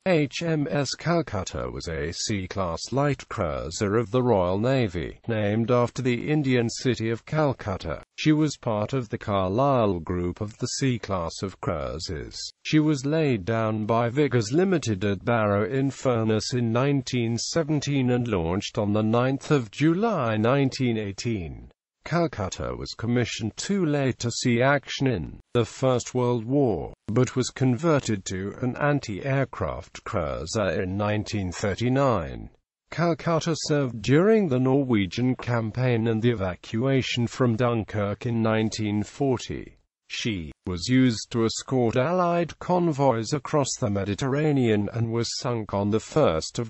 HMS Calcutta was a C-class light cruiser of the Royal Navy, named after the Indian city of Calcutta. She was part of the Carlisle group of the C-class of cruisers. She was laid down by Vickers Limited at Barrow-in-Furness in 1917 and launched on the 9th of July 1918. Calcutta was commissioned too late to see action in the First World War, but was converted to an anti-aircraft cruiser in 1939. Calcutta served during the Norwegian campaign and the evacuation from Dunkirk in 1940. She was used to escort Allied convoys across the Mediterranean and was sunk on 1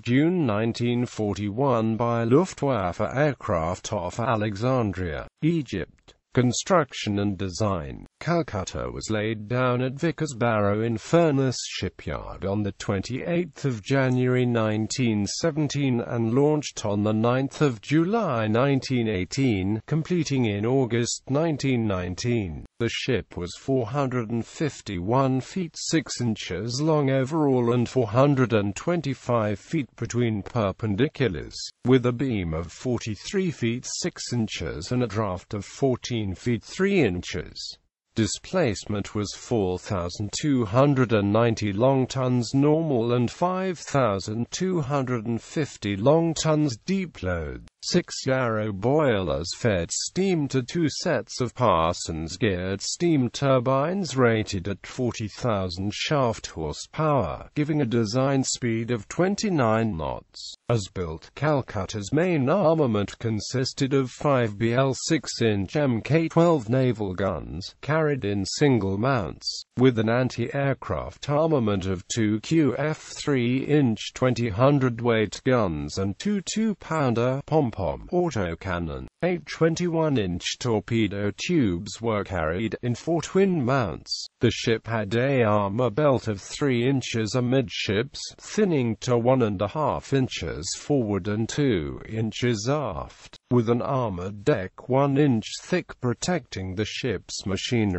June 1941 by Luftwaffe aircraft off Alexandria, Egypt. Construction and design. Calcutta was laid down at Vickers Barrow-in-Furness shipyard on 28 January 1917 and launched on 9 July 1918, completing in August 1919. The ship was 451 feet 6 inches long overall and 425 feet between perpendiculars, with a beam of 43 feet 6 inches and a draft of 14 feet 3 inches. Displacement was 4,290 long tons normal and 5,250 long tons deep load. 6 Yarrow boilers fed steam to 2 sets of Parsons-geared steam turbines rated at 40,000 shaft horsepower, giving a design speed of 29 knots. As built, Calcutta's main armament consisted of 5 BL 6-inch Mk-12 naval guns, carried in single mounts, with an anti-aircraft armament of 2 QF 3-inch 20 hundredweight guns and 2 2-pounder pom-pom autocannon. 8 21-inch torpedo tubes were carried in 4 twin mounts. The ship had a armor belt of 3 inches amidships, thinning to 1.5 inches forward and 2 inches aft, with an armored deck 1 inch thick protecting the ship's machinery.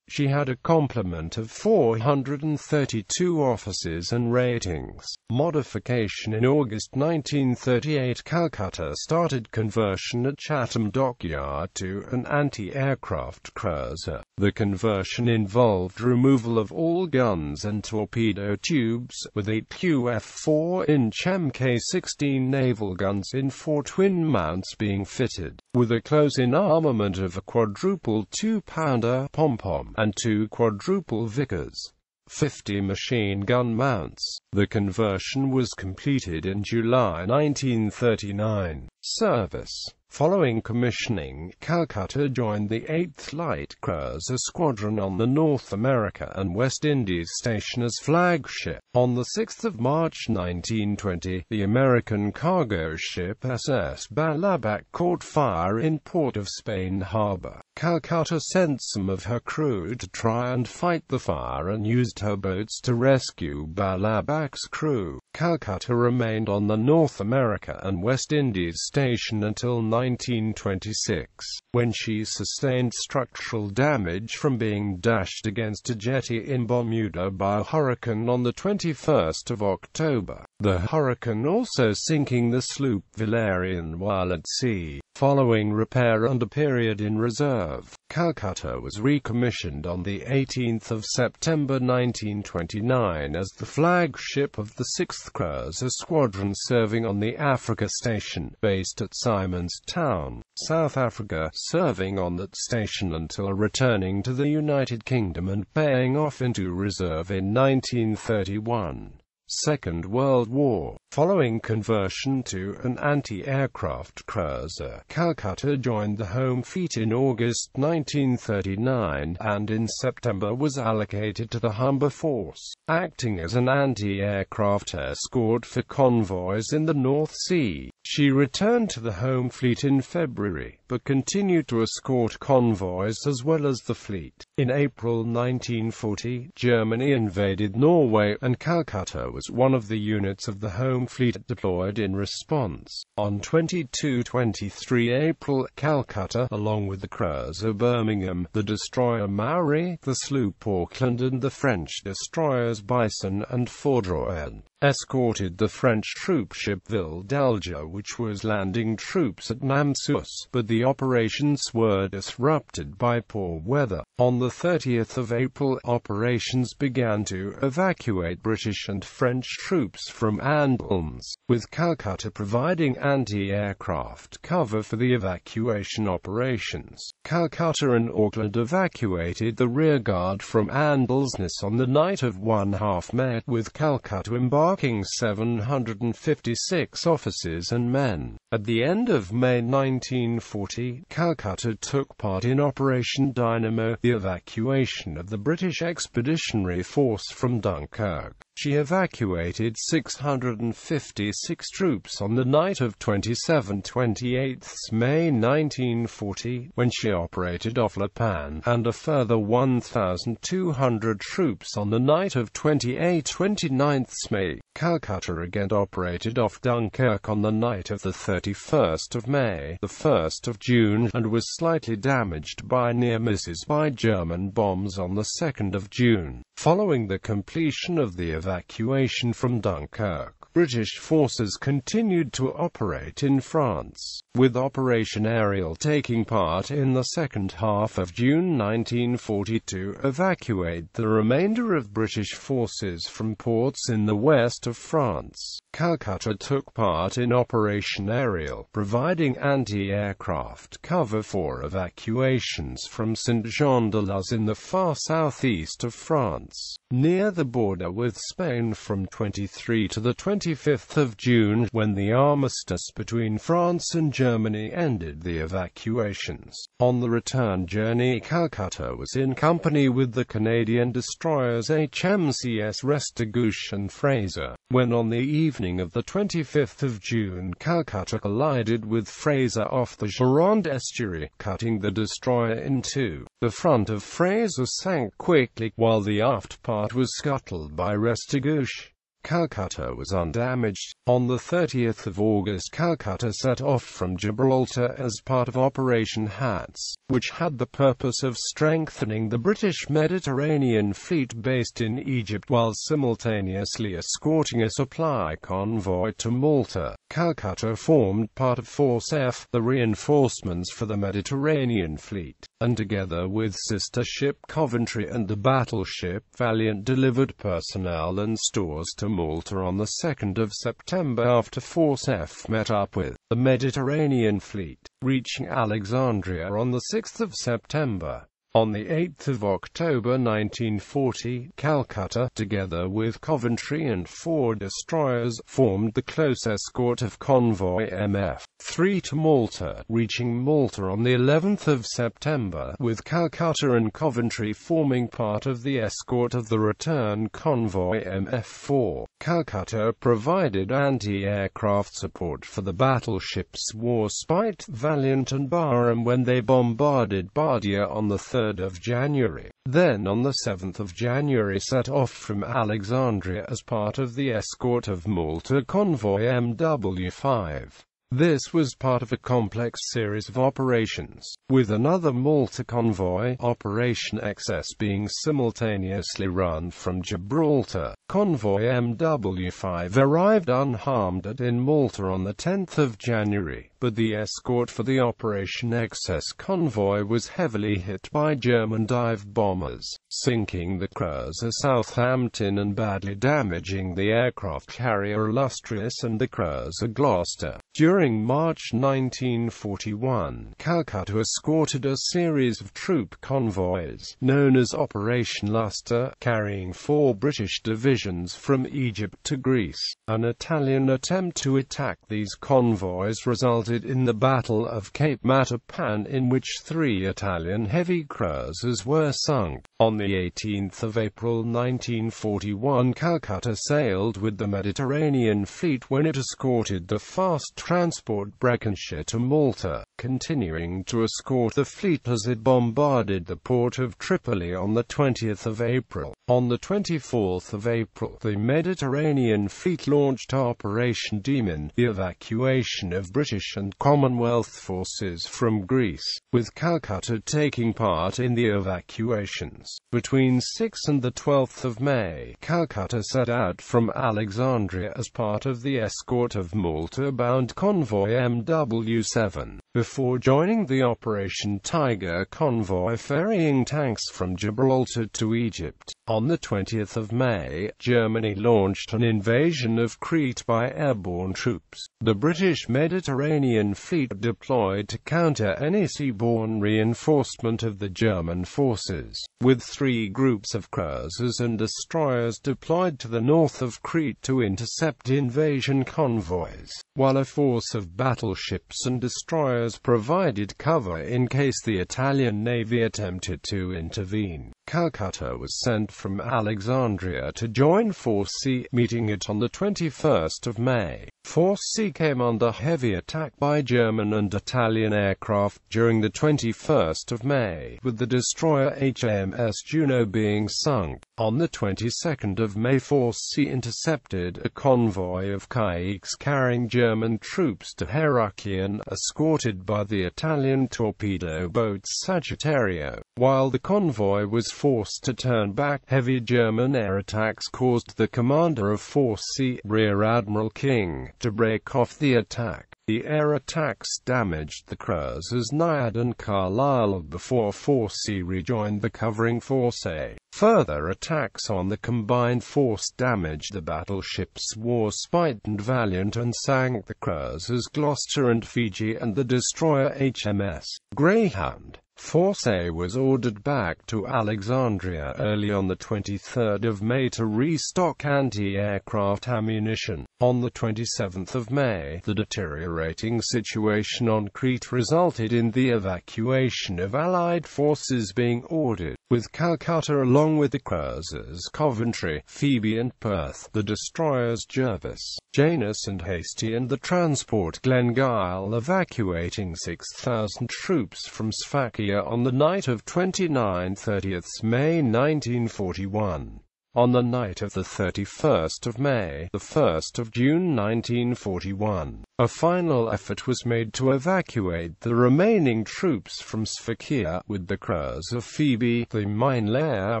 She had a complement of 432 officers and ratings. Modification. In August 1938, Calcutta started conversion at Chatham Dockyard to an anti-aircraft cruiser. The conversion involved removal of all guns and torpedo tubes, with 8 QF 4-inch Mk-16 naval guns in 4 twin mounts being fitted, with a close-in armament of a quadruple 2-pounder pom-pom and 2 quadruple Vickers 50 machine gun mounts. The conversion was completed in July 1939. Service. Following commissioning, Calcutta joined the 8th Light Cruiser Squadron on the North America and West Indies station as flagship. On 6 March 1920, the American cargo ship SS Ballabac caught fire in Port of Spain Harbor. Calcutta sent some of her crew to try and fight the fire and used her boats to rescue Ballabac's crew. Calcutta remained on the North America and West Indies station until 1926, when she sustained structural damage from being dashed against a jetty in Bermuda by a hurricane on 21 October. The hurricane also sinking the sloop Valerian while at sea. Following repair and a period in reserve, Calcutta was recommissioned on 18 September 1929 as the flagship of the 6th Cruiser Squadron, serving on the Africa Station, based at Simon's Town, South Africa, serving on that station until returning to the United Kingdom and paying off into reserve in 1931. Second World War. Following conversion to an anti-aircraft cruiser, Calcutta joined the Home Fleet in August 1939, and in September was allocated to the Humber Force, acting as an anti-aircraft escort for convoys in the North Sea. She returned to the Home Fleet in February, but continued to escort convoys as well as the fleet. In April 1940, Germany invaded Norway, and Calcutta was one of the units of the Home Fleet deployed in response. On 22–23 April, Calcutta, along with the cruiser Birmingham, the destroyer Maori, the sloop Auckland and the French destroyers Bison and Foudroyant, escorted the French troopship Ville d'Alger, which was landing troops at Namsos, but the operations were disrupted by poor weather. On the 30th of April, operations began to evacuate British and French troops from Andelms, with Calcutta providing anti-aircraft cover for the evacuation operations. Calcutta and Auckland evacuated the rearguard from Andelms on the night of 1/2 May, with Calcutta embarking 756 officers and men. At the end of May 1940, Calcutta took part in Operation Dynamo, the evacuation of the British Expeditionary Force from Dunkirk. She evacuated 656 troops on the night of 27–28 May 1940, when she operated off La Panne, and a further 1,200 troops on the night of 28–29 May. Calcutta again operated off Dunkirk on the night of the 31st of May, the 1st of June, and was slightly damaged by near misses by German bombs on the 2nd of June. Following the completion of the evacuation from Dunkirk, British forces continued to operate in France, with Operation Ariel taking part in the second half of June 1940 to evacuate the remainder of British forces from ports in the west of France. Calcutta took part in Operation Ariel, providing anti-aircraft cover for evacuations from Saint-Jean-de-Luz in the far southeast of France, near the border with Spain from 23 to the 25th of June, when the armistice between France and Germany ended the evacuations. On the return journey, Calcutta was in company with the Canadian destroyers HMS Restigouche and Fraser, when on the evening of the 25th of June Calcutta collided with Fraser off the Gironde estuary, cutting the destroyer in two. The front of Fraser sank quickly, while the aft part was scuttled by Restigouche. Calcutta was undamaged. On the 30th of August, Calcutta set off from Gibraltar as part of Operation Hats, which had the purpose of strengthening the British Mediterranean fleet based in Egypt while simultaneously escorting a supply convoy to Malta. Calcutta formed part of Force F, the reinforcements for the Mediterranean fleet, and together with sister ship Coventry and the battleship Valiant delivered personnel and stores to Malta on the 2nd of September after Force F met up with the Mediterranean fleet, reaching Alexandria on the 6th of September. On the 8th of October 1940, Calcutta, together with Coventry and 4 destroyers, formed the close escort of convoy MF3 to Malta, reaching Malta on the 11th of September, with Calcutta and Coventry forming part of the escort of the return convoy MF4. Calcutta provided anti-aircraft support for the battleships Warspite, Valiant and Barham when they bombarded Bardia on the 3rd of January. Then on the 7th of January set off from Alexandria as part of the escort of Malta convoy MW5. This was part of a complex series of operations, with another Malta convoy, Operation XS, being simultaneously run from Gibraltar. Convoy MW5 arrived unharmed in Malta on the 10th of January, but the escort for the Operation XS convoy was heavily hit by German dive bombers, sinking the cruiser Southampton and badly damaging the aircraft carrier Illustrious and the cruiser Gloucester. During March 1941, Calcutta escorted a series of troop convoys, known as Operation Lustre, carrying 4 British divisions from Egypt to Greece. An Italian attempt to attack these convoys resulted in the Battle of Cape Matapan, in which 3 Italian heavy cruisers were sunk. On the 18th of April 1941, Calcutta sailed with the Mediterranean fleet when it escorted the fast transport Breconshire to Malta. continuing to escort the fleet as it bombarded the port of Tripoli on the 20th of April. On the 24th of April, the Mediterranean Fleet launched Operation Demon, the evacuation of British and Commonwealth forces from Greece, with Calcutta taking part in the evacuations. Between 6 and the 12th of May, Calcutta set out from Alexandria as part of the escort of Malta-bound convoy MW7, before joining the Operation Tiger convoy ferrying tanks from Gibraltar to Egypt. On the 20th of May, Germany launched an invasion of Crete by airborne troops. The British Mediterranean Fleet deployed to counter any seaborne reinforcement of the German forces, with 3 groups of cruisers and destroyers deployed to the north of Crete to intercept invasion convoys, while a force of battleships and destroyers provided cover in case the Italian Navy attempted to intervene. Calcutta was sent from Alexandria to join Force C, meeting it on the 21st of May. Force C came under heavy attack by German and Italian aircraft during the 21st of May, with the destroyer HMS Juno being sunk. On the 22nd of May, Force C intercepted a convoy of caiques carrying German troops to Heraklion, escorted by the Italian torpedo boat Sagittario. While the convoy was forced to turn back, heavy German air attacks caused the commander of Force C, Rear Admiral King, to break off the attack. The air attacks damaged the cruisers Naiad and Carlisle before Force C rejoined the covering Force A. Further attacks on the combined force damaged the battleships Warspite and Valiant and sank the cruisers Gloucester and Fiji and the destroyer HMS Greyhound. Force A was ordered back to Alexandria early on the 23rd of May to restock anti-aircraft ammunition. On the 27th of May, the deteriorating situation on Crete resulted in the evacuation of Allied forces being ordered, with Calcutta along with the cruisers Coventry, Phoebe and Perth, the destroyers Jervis, Janus and Hasty and the transport Glengyle evacuating 6,000 troops from Sfakia on the night of 29-30 May 1941. On the night of the 31st of May, the 1st of June 1941, a final effort was made to evacuate the remaining troops from Sfakia, with the cruiser Phoebe, the mine-layer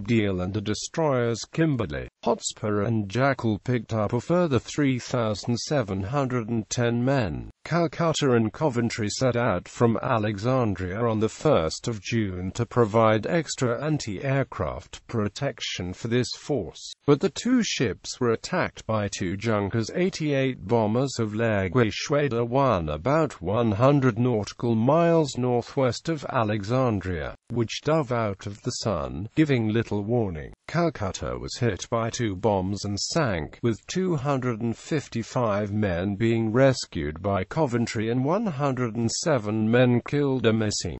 Abdeel and the destroyers Kimberley, Hotspur and Jackal picked up a further 3,710 men. Calcutta and Coventry set out from Alexandria on the 1st of June to provide extra anti-aircraft protection for this force, but the 2 ships were attacked by 2 Junkers 88 bombers of Leguishweda 1 about 100 nautical miles northwest of Alexandria, which dove out of the sun, giving little warning. Calcutta was hit by 2 bombs and sank, with 255 men being rescued by Coventry and 107 men killed or missing.